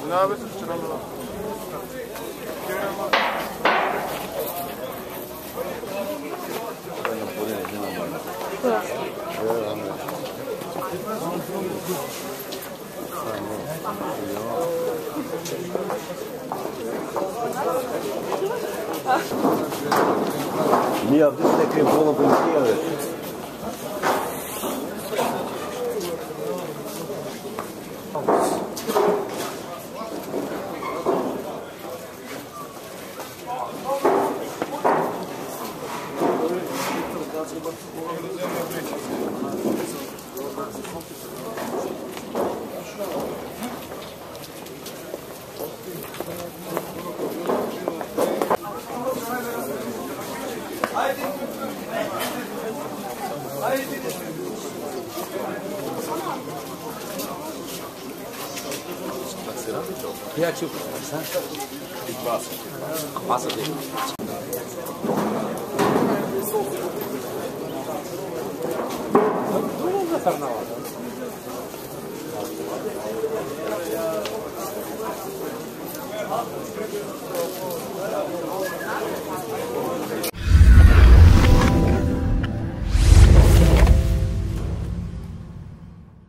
Una vez esperando. Nije ovdje se nekaj puno policije. Ja ću sad. Pasa dentro. Não vai na hora.